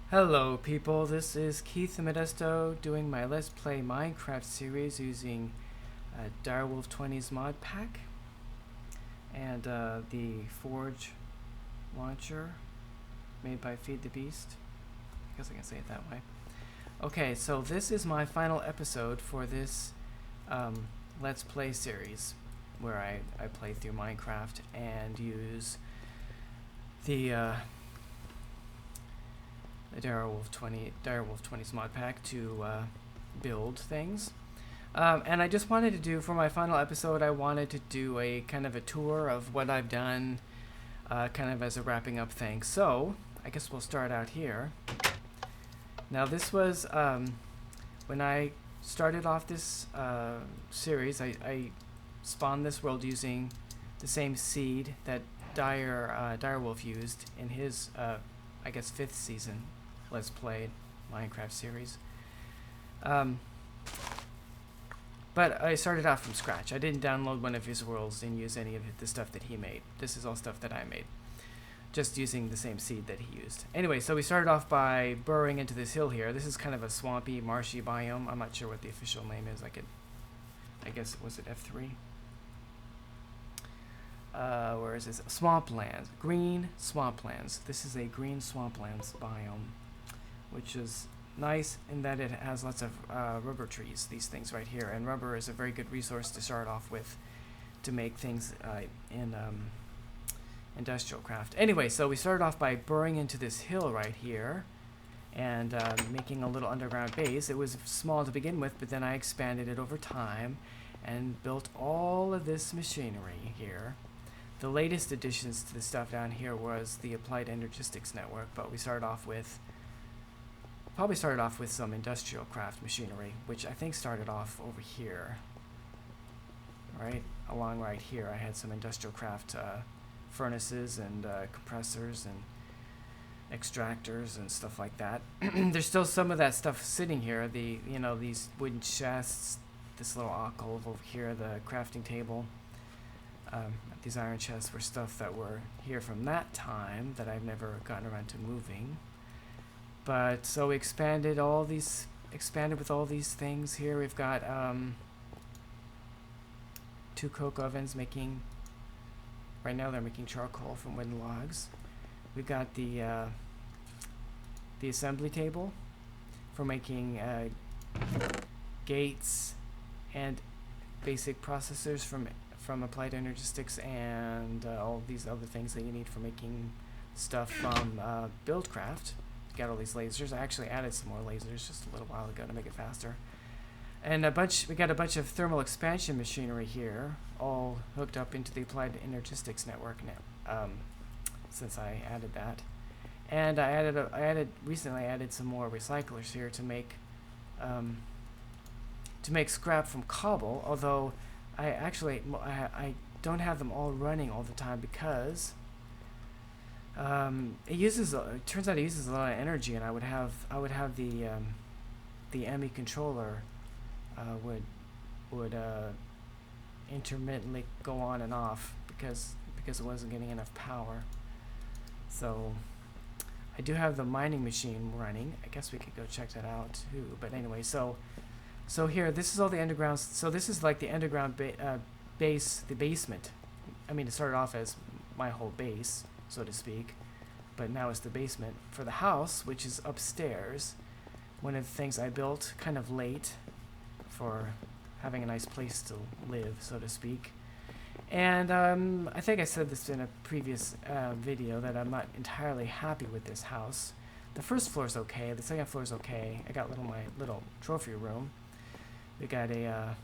Hello people, this is Keith Modesto doing my Let's Play Minecraft series using Direwolf 20's mod pack and the Forge launcher made by Feed the Beast. I guess I can say it that way. Okay, so this is my final episode for this Let's Play series where I play through Minecraft and use the Direwolf 20's mod pack to build things. And I just wanted to do, for my final episode, I wanted to do a kind of a tour of what I've done, kind of as a wrapping up thing. So, I guess we'll start out here. Now this was, when I started off this series, I spawned this world using the same seed that Direwolf used in his, I guess, 5th season Let's Play Minecraft series. But I started off from scratch. I didn't download one of his worlds and use any of the stuff that he made. This is all stuff that I made, just using the same seed that he used. Anyway, so we started off by burrowing into this hill here. This is kind of a swampy, marshy biome. I'm not sure what the official name is. I guess, was it F3? Where is this? Swamplands. Green swamplands. This is a green swamplands biome, which is nice in that it has lots of rubber trees, these things right here. And rubber is a very good resource to start off with to make things in industrial craft. Anyway, so we started off by burrowing into this hill right here and making a little underground base. It was small to begin with, but then I expanded it over time and built all of this machinery here. The latest additions to the stuff down here was the Applied Energistics Network, but we probably started off with some industrial craft machinery, which I think started off over here. Right? Along right here, I had some industrial craft furnaces and compressors and extractors and stuff like that. There's still some of that stuff sitting here. These wooden chests, this little alcove over here, the crafting table. These iron chests were stuff that were here from that time that I've never gotten around to moving. But so we expanded with all these things here. We've got 2 coke ovens making, right now they're making charcoal from wooden logs. We've got the assembly table for making gates and basic processors from Applied Energistics and all these other things that you need for making stuff from Buildcraft. Got all these lasers. I actually added some more lasers just a little while ago to make it faster. And we got a bunch of thermal expansion machinery here, all hooked up into the Applied Energistics network now, since I added that. And I recently added some more recyclers here to make scrap from cobble, although I don't have them all running all the time because it turns out it uses a lot of energy, and I would have the ME controller would intermittently go on and off because it wasn't getting enough power. So I do have the mining machine running. I guess we could go check that out too. But anyway, so here, this is all the underground. So this is like the underground base, the basement. I mean, it started off as my whole base, so to speak, but now it's the basement for the house, which is upstairs. One of the things I built kind of late for having a nice place to live, so to speak. And I think I said this in a previous video that I'm not entirely happy with this house. The first floor is okay. The second floor is okay. I got my little trophy room. We got a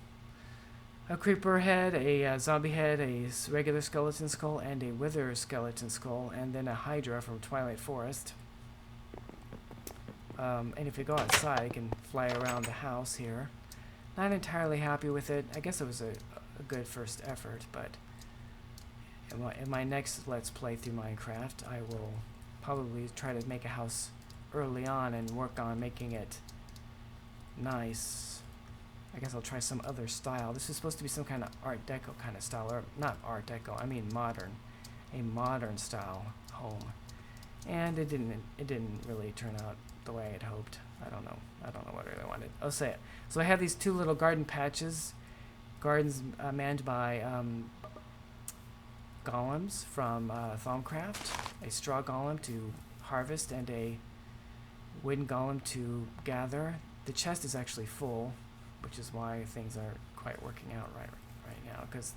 creeper head, a zombie head, a regular skeleton skull, and a wither skeleton skull, and then a hydra from Twilight Forest. And if we go outside, I can fly around the house here. Not entirely happy with it. I guess it was a good first effort, but in my next Let's Play through Minecraft, I will probably try to make a house early on and work on making it nice. I guess I'll try some other style. This is supposed to be some kind of Art Deco kind of style, or not Art Deco, I mean modern. A modern style home. and it didn't really turn out the way I had hoped. I don't know what I really wanted. I'll say it. So I have these two little garden patches, gardens manned by golems from Thaumcraft, a straw golem to harvest and a wooden golem to gather. The chest is actually full, which is why things aren't quite working out right now, because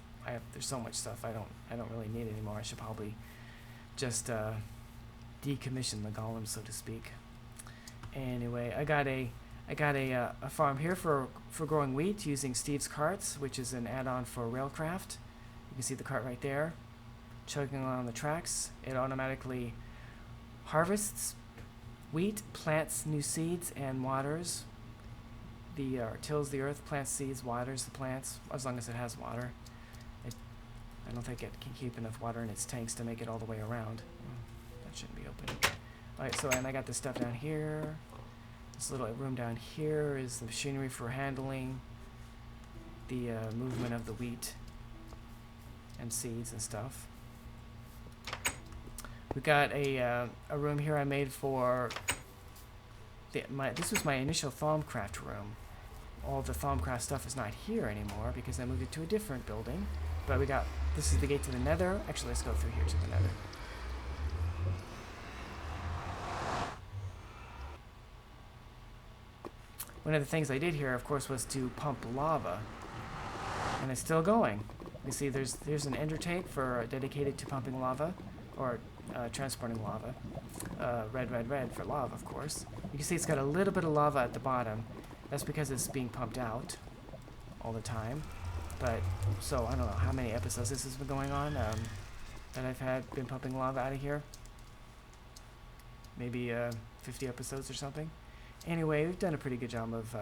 there's so much stuff I don't really need anymore. I should probably just decommission the golem, so to speak. Anyway, I got a farm here for growing wheat using Steve's carts, which is an add-on for Railcraft. You can see the cart right there, chugging along the tracks. It automatically harvests wheat, plants new seeds, and waters. Tills the earth, plants seeds, waters the plants, as long as it has water. I don't think it can keep enough water in its tanks to make it all the way around. That shouldn't be open. Alright, so and I got this stuff down here. This little room down here is the machinery for handling the movement of the wheat and seeds and stuff. We got a room here I made for this was my initial Thaumcraft room. All the Thaumcraft stuff is not here anymore because I moved it to a different building. But this is the gate to the Nether. Actually, let's go through here to the Nether. One of the things I did here, of course, was to pump lava, and it's still going. You see, there's an ender tank dedicated to pumping lava, or transporting lava. Red for lava, of course. You can see it's got a little bit of lava at the bottom. That's because it's being pumped out all the time. But so I don't know how many episodes this has been going on that I've been pumping lava out of here. Maybe 50 episodes or something. Anyway, we've done a pretty good job of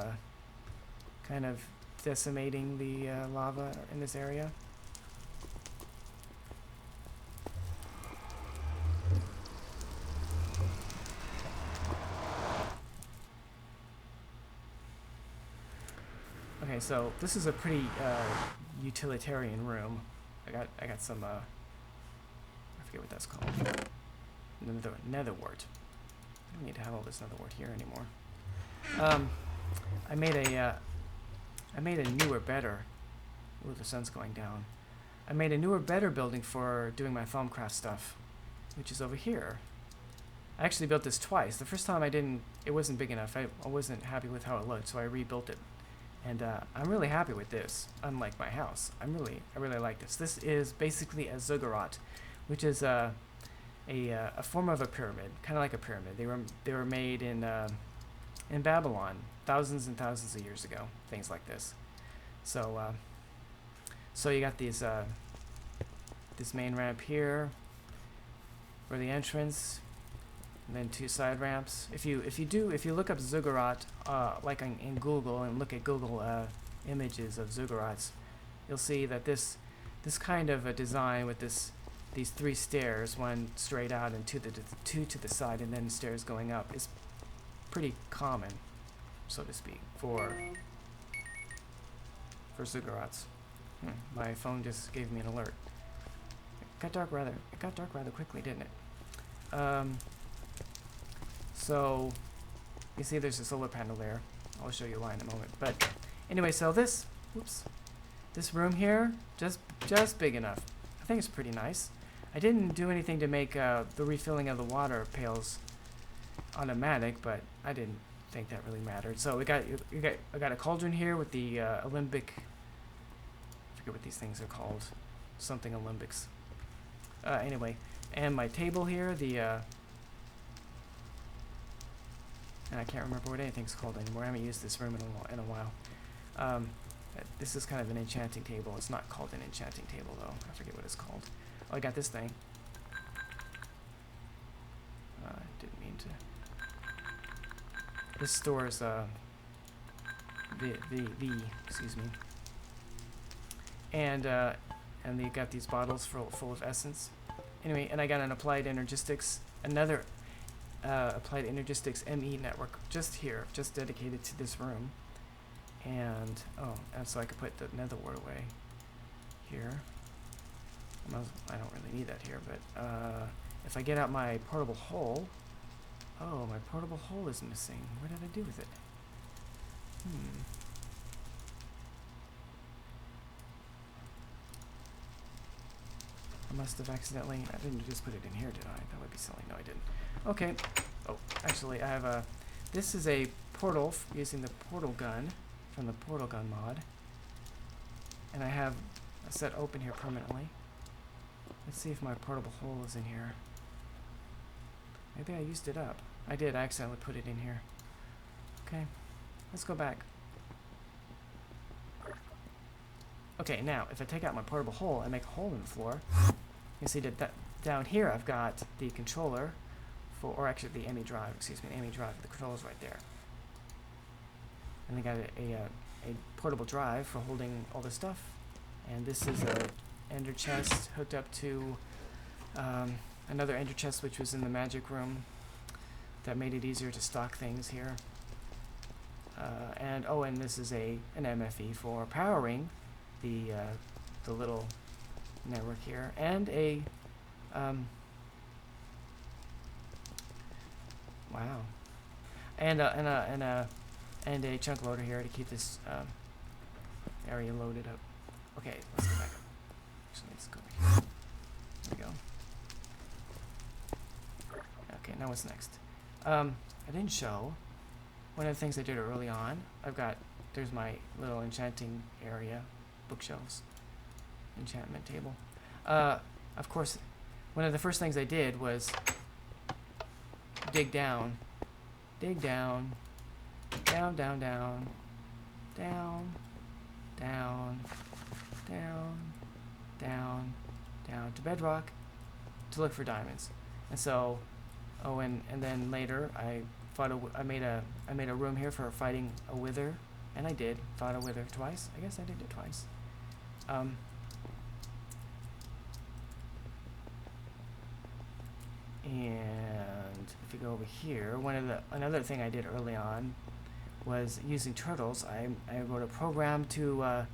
kind of decimating the lava in this area. Okay, so this is a pretty utilitarian room. I got some I forget what that's called. Netherwort. I don't need to have all this netherwort here anymore. I made a newer, better. Ooh, the sun's going down. I made a newer, better building for doing my Thaumcraft stuff, which is over here. I actually built this twice. The first time it wasn't big enough. I wasn't happy with how it looked, so I rebuilt it. And I'm really happy with this, unlike my house. I really like this. This is basically a ziggurat, which is a form of a pyramid, kind of like a pyramid. They were made in Babylon thousands and thousands of years ago. Things like this. So you got these this main ramp here for the entrance, and then two side ramps. If you look up ziggurat like in Google and look at Google images of ziggurats, you'll see that this kind of a design with these three stairs, one straight out and two to the side, and then stairs going up, is pretty common, so to speak, for ziggurats. My phone just gave me an alert. It got dark rather quickly, didn't it? So you see there's a solar panel there. I'll show you why in a moment. But anyway, so this room here, just big enough. I think it's pretty nice. I didn't do anything to make the refilling of the water pails automatic, but I didn't think that really mattered. So I got a cauldron here with the alembic. I forget what these things are called. Something alembics. Anyway, and my table here, and I can't remember what anything's called anymore. I haven't used this room in a while. This is kind of an enchanting table. It's not called an enchanting table, though. I forget what it's called. Oh, I got this thing. Didn't mean to. This stores excuse me. And you got these bottles full of essence. Anyway, and I got an applied energistics, another applied energistics ME network just here, just dedicated to this room. And so I could put the netherwort away here. I don't really need that here, but if I get out my portable hole, oh, my portable hole is missing. What did I do with it? I must have accidentally, I didn't just put it in here, did I? That would be silly. No, I didn't. Okay. Oh, actually, I have a, this is a portal using the portal gun from the portal gun mod. And I have a set open here permanently. Let's see if my portable hole is in here. Maybe I used it up. I did, I accidentally put it in here. Okay, let's go back. Okay, now, if I take out my portable hole and make a hole in the floor, you see that down here I've got the controller for, or actually the ME drive, excuse me, ME drive, the controller's right there. And they got a portable drive for holding all this stuff. And this is a ender chest hooked up to another ender chest which was in the magic room that made it easier to stock things here. And this is an MFE for powering the little network here, and a wow, and a chunk loader here to keep this area loaded up. Okay, let's go back up. Actually, let's go over here. There we go. Okay, now what's next? I didn't show one of the things I did early on. There's my little enchanting area, bookshelves, enchantment table. Of course, one of the first things I did was dig down, down, down, down, down, down, down to bedrock to look for diamonds. And so, and then later I made a room here for fighting a wither, and I did fought a wither twice. I guess I did it twice. And if you go over here, another thing I did early on was using turtles. I wrote a program to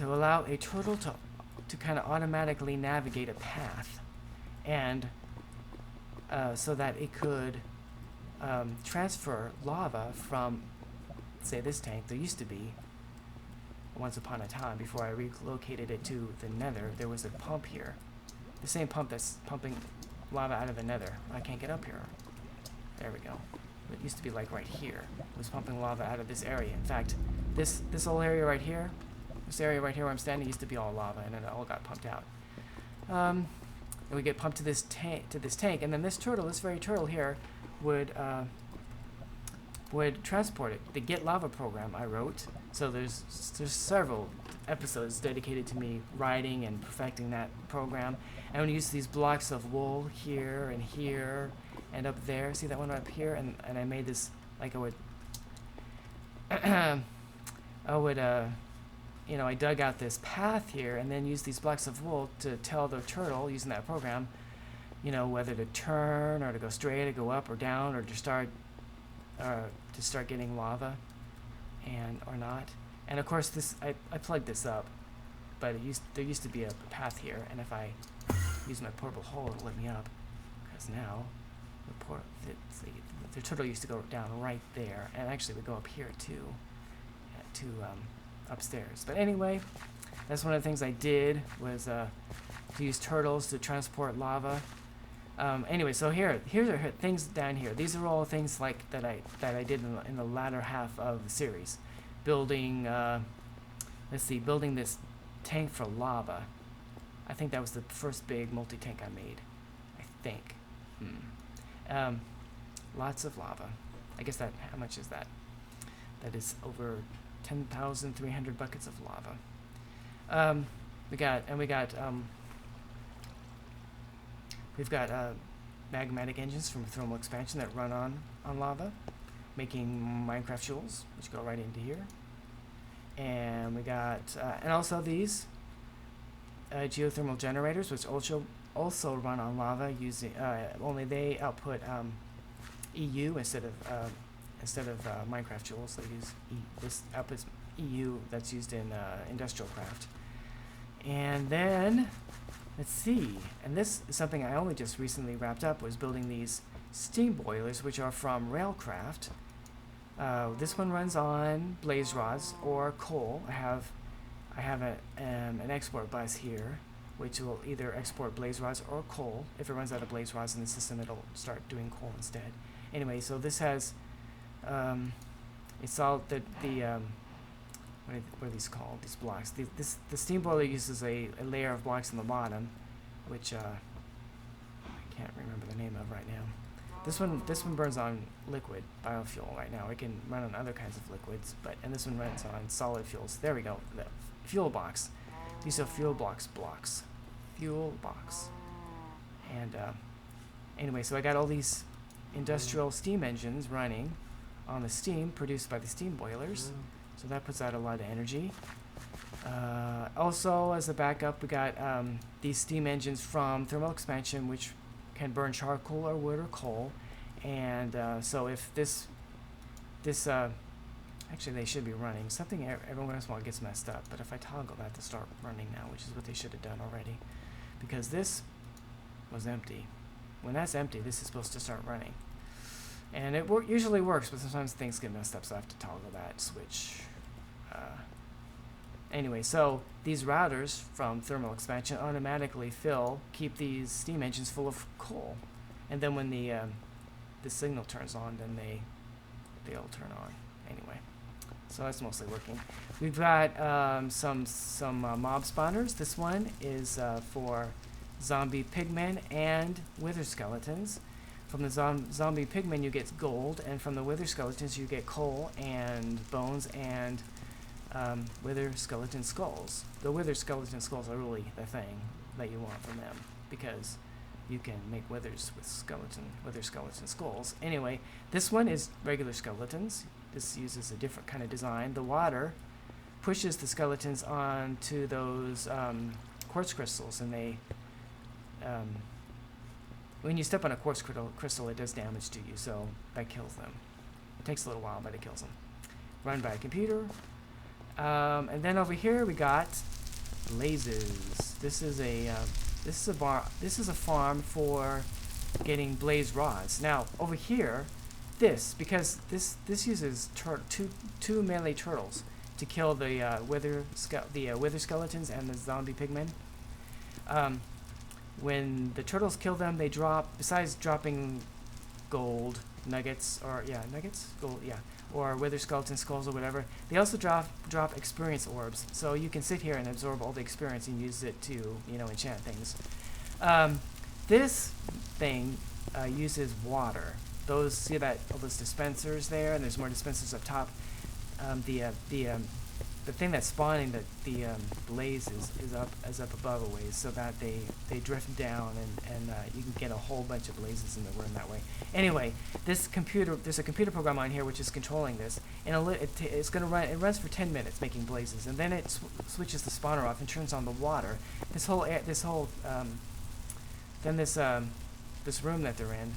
allow a turtle to kind of automatically navigate a path, and so that it could transfer lava from, say, this tank. There used to be, once upon a time, before I relocated it to the nether, there was a pump here. The same pump that's pumping lava out of the nether. I can't get up here. There we go. It used to be like right here. It was pumping lava out of this area. In fact, this whole area right here, this area right here where I'm standing used to be all lava, and then it all got pumped out. And we get pumped to this tank, and then this very turtle here, would transport it. The Get Lava program I wrote. So there's several episodes dedicated to me writing and perfecting that program. And I would use these blocks of wool here and up there. See that one up here? And I made this, like I dug out this path here and then used these blocks of wool to tell the turtle, using that program, whether to turn or to go straight or go up or down or to start getting lava or not. And of course I plugged this up, but there used to be a path here, and if I use my portable hole, it'll let me up, because now the turtle used to go down right there, and actually would go up here too, to upstairs. But anyway, that's one of the things I did, was to use turtles to transport lava. Anyway, so here's are things down here. These are all things like that I did in the latter half of the series, building building this tank for lava. I think that was the first big multi-tank I made. I think. Lots of lava. I guess how much is that? That is over 10,300 buckets of lava. We've got magmatic engines from thermal expansion that run on lava, making Minecraft fuels, which go right into here. And we got, and also these geothermal generators, which also run on lava, using only they output EU instead of Minecraft fuels. They use this outputs EU that's used in industrial craft. And then Let's see. And this is something I only just recently wrapped up, was building these steam boilers, which are from Railcraft. This one runs on blaze rods or coal. I have an export bus here, which will either export blaze rods or coal. If it runs out of blaze rods in the system, it'll start doing coal instead. Anyway, so this has it's all what are these called? These blocks. The steam boiler uses a layer of blocks on the bottom, which I can't remember the name of right now. This one burns on liquid biofuel right now. It can run on other kinds of liquids, and this one runs on solid fuels. There we go. The fuel box. These are fuel box. Fuel box. And anyway, so I got all these industrial steam engines running on the steam produced by the steam boilers. So that puts out a lot of energy. Also, as a backup, we got these steam engines from thermal expansion, which can burn charcoal or wood or coal. And so if actually they should be running. Something every once in a while gets messed up, but if I toggle that to start running now, which is what they should have done already, because this was empty. When that's empty, this is supposed to start running. And it usually works, but sometimes things get messed up, so I have to toggle that switch. Anyway, so these routers from thermal expansion automatically keep these steam engines full of coal. And then when the signal turns on, then they all turn on. Anyway, so that's mostly working. We've got some mob spawners. This one is for zombie pigmen and wither skeletons. From the zombie pigmen you get gold, and from the wither skeletons you get coal and bones and wither skeleton skulls. The wither skeleton skulls are really the thing that you want from them, because you can make withers with wither skeleton skulls. Anyway, this one is regular skeletons. This uses a different kind of design. The water pushes the skeletons onto those quartz crystals, and they when you step on a quartz crystal, it does damage to you, so that kills them. It takes a little while, but it kills them. Run by a computer. And then over here we got blazes. This is a farm for getting blaze rods. Now over here, because this uses two melee turtles to kill the wither skeletons and the zombie pigmen. When the turtles kill them, they drop, besides dropping gold nuggets, or wither skeleton skulls or whatever, they also drop experience orbs. So you can sit here and absorb all the experience and use it to, enchant things. This thing uses water. See all those dispensers there, and there's more dispensers up top. The thing that's spawning the blaze is up above a ways, so that they drift down, and you can get a whole bunch of blazes in the room that way. Anyway, there's a computer program on here which is controlling this, and it's going to run. It runs for 10 minutes making blazes, and then it switches the spawner off and turns on the water. This room that they're in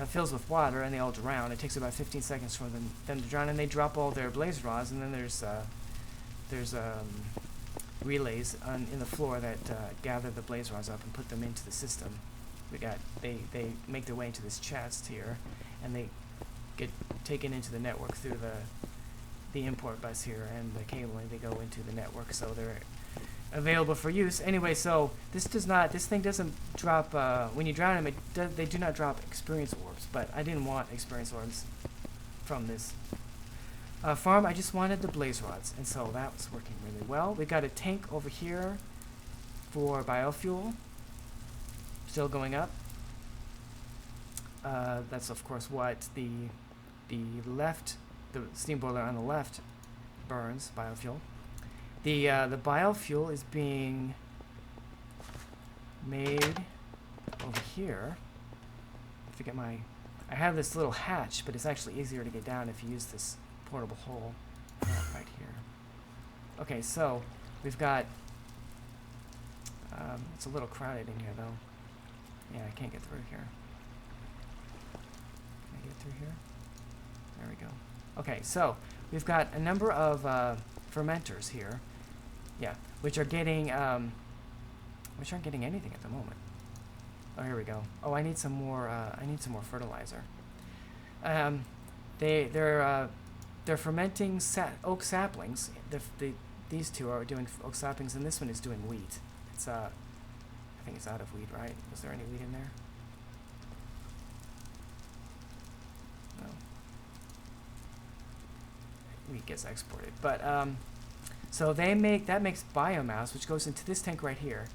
fills with water, and they all drown. It takes about 15 seconds for them to drown, and they drop all their blaze rods, and then there's relays in the floor that gather the blaze rods up and put them into the system. They make their way into this chest here, and they get taken into the network through the import bus here and the cabling. They go into the network, so they're available for use. Anyway, so this thing doesn't drop when you drown them. They do not drop experience orbs, but I didn't want experience orbs from this farm. I just wanted the blaze rods, and so that was working really well. We got a tank over here for biofuel, still going up. That's of course what the steam boiler on the left burns, biofuel. The biofuel is being made over here. I have this little hatch, but it's actually easier to get down if you use this portable hole right here. Okay, so we've got it's a little crowded in here though. Yeah, I can't get through here. Can I get through here? There we go. Okay, so we've got a number of fermenters here, which are getting which aren't getting anything at the moment. Oh, here we go. Oh, I need some more. I need some more fertilizer. They're fermenting oak saplings. These two are doing oak saplings, and this one is doing wheat. It's I think it's out of wheat, right? Was there any wheat in there? No. Wheat gets exported, but so that makes biomass, which goes into this tank right here,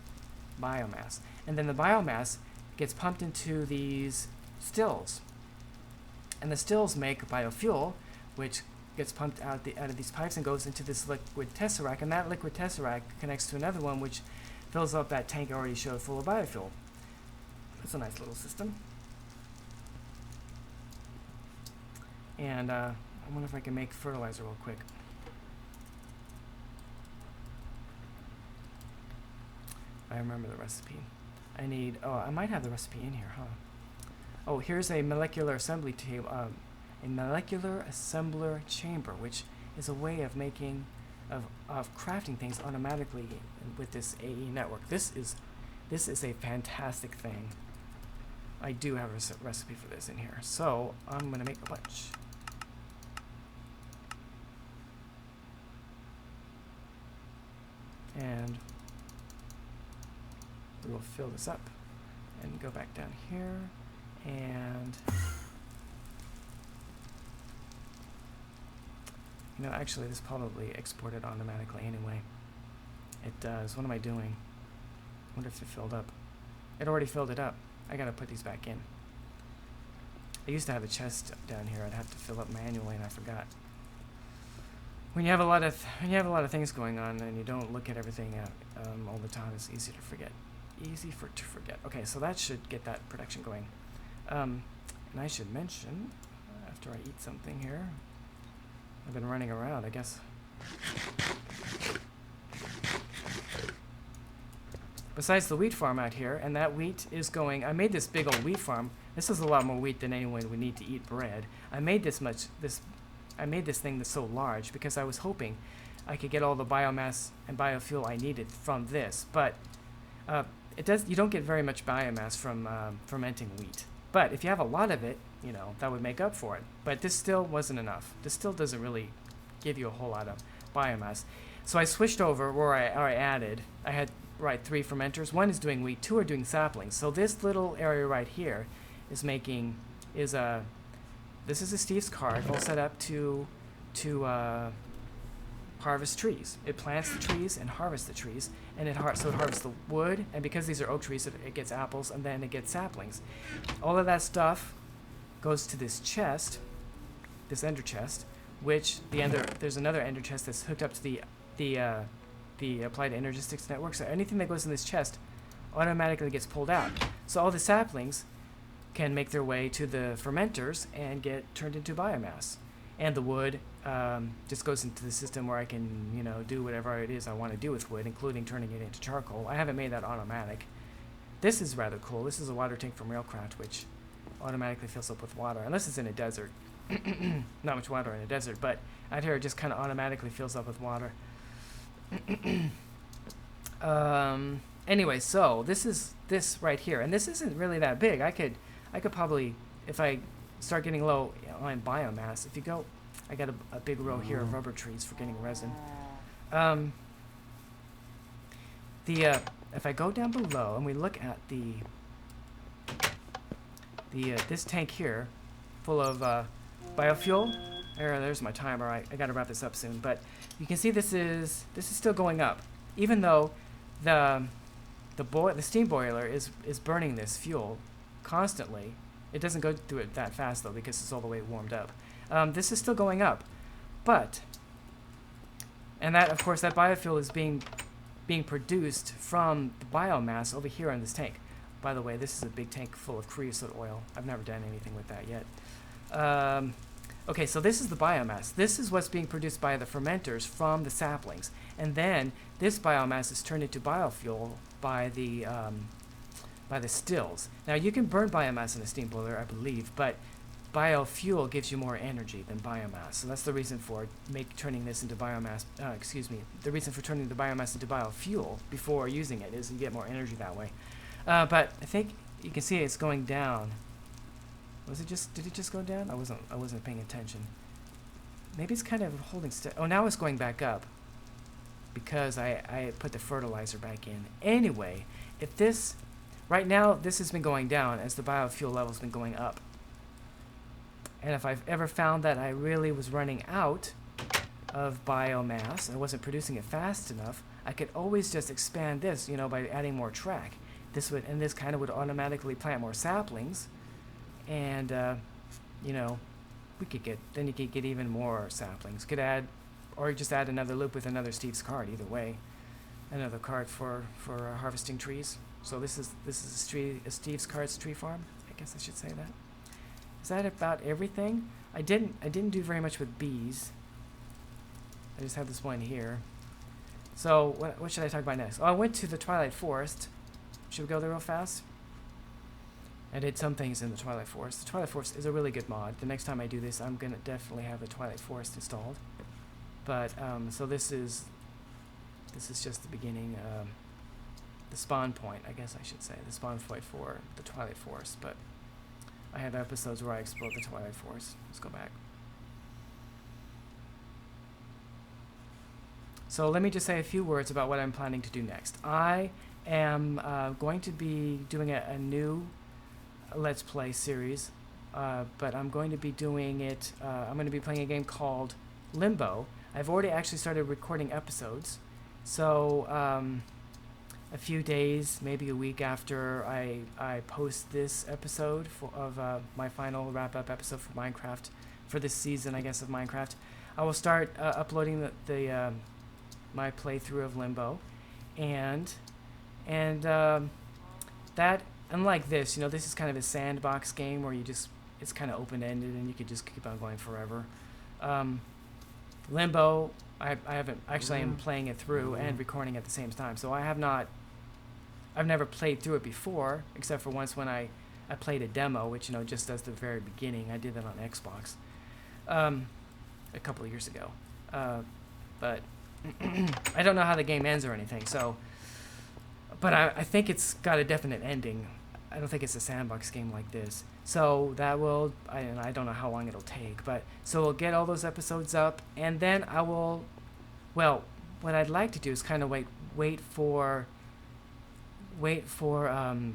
biomass, and then the biomass gets pumped into these stills, and the stills make biofuel, which gets pumped out of these pipes and goes into this liquid tesseract, and that liquid tesseract connects to another one, which fills up that tank I already showed full of biofuel. That's a nice little system. And I wonder if I can make fertilizer real quick. I remember the recipe. I need, oh, I might have the recipe in here, huh? Oh, here's a molecular assembly table, a molecular assembler chamber, which is a way of making, of crafting things automatically with this AE network. This is a fantastic thing. I do have a recipe for this in here, so I'm gonna make a bunch. And we will fill this up and go back down here, and you know, actually this probably exported automatically anyway. It does. What am I doing? I wonder if it filled up. It already filled it up. I gotta put these back in. I used to have a chest down here I'd have to fill up manually, and I forgot. When you have a lot of things going on and you don't look at everything all the time, it's easy to forget. To forget. Okay, so that should get that production going. And I should mention, after I eat something here, I've been running around, I guess. Besides the wheat farm out here, and that wheat is going, I made this big old wheat farm. This is a lot more wheat than anyone would need to eat bread. I made this thing that's so large because I was hoping I could get all the biomass and biofuel I needed from this, but you don't get very much biomass from fermenting wheat. But if you have a lot of it, you know, that would make up for it. But this still wasn't enough. This still doesn't really give you a whole lot of biomass. So I switched over where I added, I had 3 fermenters. One is doing wheat, 2 are doing saplings. So this little area right here is this is a Steve's cart all set up to harvest trees. It plants the trees and harvests the trees, and so it harvests the wood, and because these are oak trees, it gets apples, and then it gets saplings. All of that stuff goes to this chest, this ender chest, which there's another ender chest that's hooked up to the Applied Energistics Network. So anything that goes in this chest automatically gets pulled out. So all the saplings can make their way to the fermenters and get turned into biomass. And the wood just goes into the system where I can, you know, do whatever it is I want to do with wood, including turning it into charcoal. I haven't made that automatic. This is rather cool. This is a water tank from Railcraft, which automatically fills up with water, unless it's in a desert. Not much water in a desert, but out here it just kind of automatically fills up with water. Anyway, so this is this right here, and this isn't really that big. I could probably, if I start getting low on biomass, if you go, I got a big row here of rubber trees for getting resin. If I go down below and we look at this tank here, full of biofuel. There's my timer. I got to wrap this up soon, but you can see this is still going up, even though the steam boiler is burning this fuel constantly. It doesn't go through it that fast though, because it's all the way warmed up. This is still going up, and that, of course, that biofuel is being produced from the biomass over here in this tank. By the way, this is a big tank full of creosote oil. I've never done anything with that yet. Okay, so this is the biomass. This is what's being produced by the fermenters from the saplings, and then this biomass is turned into biofuel by the stills. Now you can burn biomass in a steam boiler, I believe, but biofuel gives you more energy than biomass. So that's the reason for turning this into biomass. The reason for turning the biomass into biofuel before using it is you get more energy that way. But I think you can see it's going down. Did it just go down? I wasn't paying attention. Maybe it's kind of holding still. Oh, now it's going back up because I put the fertilizer back in. Anyway, right now this has been going down as the biofuel level's been going up. And if I've ever found that I really was running out of biomass, I wasn't producing it fast enough, I could always just expand this, by adding more track. This kind of would automatically plant more saplings, and you could get even more saplings. Could add, or just add another loop with another Steve's card. Either way, another card for harvesting trees. So this is a Steve's Cards tree farm. I guess I should say that. Is that about everything? I didn't do very much with bees. I just have this one here. So what should I talk about next? Oh, I went to the Twilight Forest. Should we go there real fast? I did some things in the Twilight Forest. The Twilight Forest is a really good mod. The next time I do this, I'm gonna definitely have the Twilight Forest installed. But so this is just the beginning, the spawn point, I guess I should say, the spawn point for the Twilight Forest. But I have episodes where I explore the Twilight Forest. Let's go back. So let me just say a few words about what I'm planning to do next. I am going to be doing a new Let's Play series, but I'm going to be doing it, I'm going to be playing a game called Limbo. I've already actually started recording episodes, so a few days, maybe a week after I post this episode of my final wrap-up episode for Minecraft, for this season, I guess, of Minecraft, I will start uploading my playthrough of Limbo, and that, unlike this, this is kind of a sandbox game where it's kind of open-ended and you could just keep on going forever. Limbo, I haven't, actually I'm playing it through and recording at the same time, so I've never played through it before, except for once when I played a demo, which, just does the very beginning. I did that on Xbox a couple of years ago. But I don't know how the game ends or anything, so, but I think it's got a definite ending. I don't think it's a sandbox game like this. So that will, I don't know how long it'll take, but so we'll get all those episodes up, and then I will, well, what I'd like to do is kind of wait for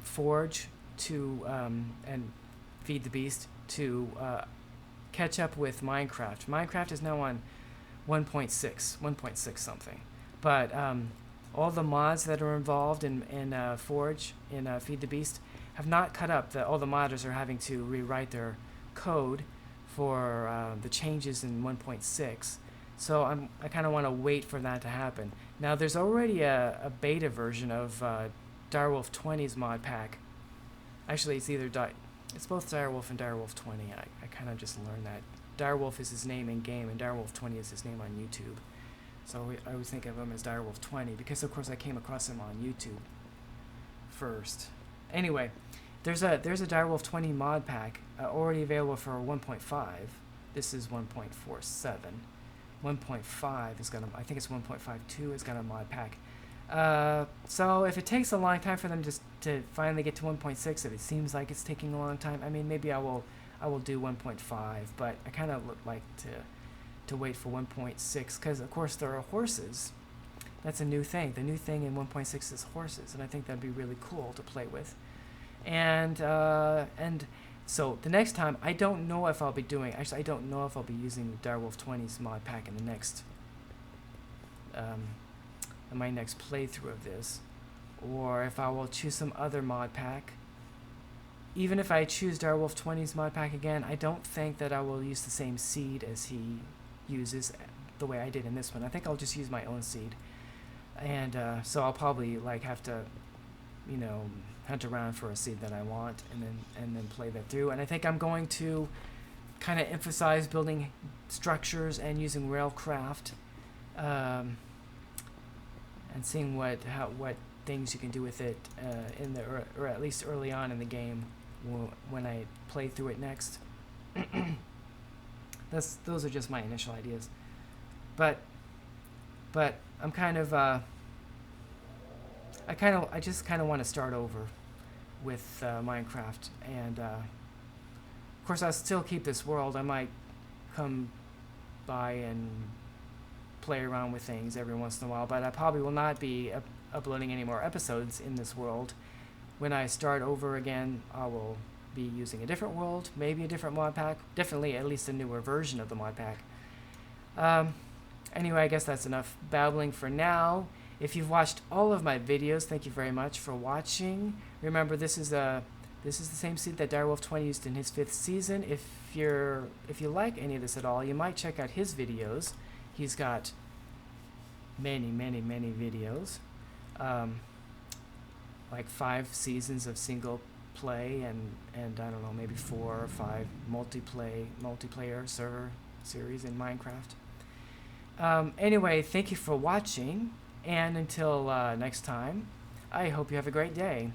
Forge to and Feed the Beast to catch up with Minecraft. Minecraft is now on 1.6 something, but all the mods that are involved in Forge, in Feed the Beast, have not caught up. All the modders are having to rewrite their code for the changes in 1.6. So I kind of want to wait for that to happen. Now there's already a beta version of Direwolf 20's mod pack. Actually, it's both Direwolf and Direwolf 20. I kind of just learned that. Direwolf is his name in game, and Direwolf 20 is his name on YouTube. So I always think of him as Direwolf 20 because, of course, I came across him on YouTube first. Anyway, there's a Direwolf 20 mod pack already available for 1.5. This is 1.47. 1.5 is gonna, I think it's 1.52 is gonna mod pack. So if it takes a long time for them to finally get to 1.6, if it seems like it's taking a long time, I mean, maybe I will do 1.5, but I kind of like to wait for 1.6 because, of course, there are horses. That's a new thing. The new thing in 1.6 is horses, and I think that'd be really cool to play with. And so the next time, I don't know if I'll be doing. Actually, I don't know if I'll be using Direwolf 20's mod pack in the next. In my next playthrough of this, or if I will choose some other mod pack. Even if I choose Direwolf 20's mod pack again, I don't think that I will use the same seed as he uses the way I did in this one. I think I'll just use my own seed, and so I'll probably have to, hunt around for a seed that I want, and then play that through. And I think I'm going to kind of emphasize building structures and using railcraft. And seeing what things you can do with it in or at least early on in the game when I play through it next. Those are just my initial ideas. But I'm kind of I just kind of want to start over with Minecraft, and of course I'll still keep this world. I might come by and play around with things every once in a while, but I probably will not be uploading any more episodes in this world. When I start over again, I will be using a different world, maybe a different mod pack, definitely at least a newer version of the mod pack. Anyway, I guess that's enough babbling for now. If you've watched all of my videos, thank you very much for watching. Remember, this is the same seed that Direwolf20 used in his 5th season. If you like any of this at all, you might check out his videos. He's got many videos, like 5 seasons of single play and I don't know, maybe 4 or 5 multiplayer server series in Minecraft. Anyway, thank you for watching, and until next time, I hope you have a great day.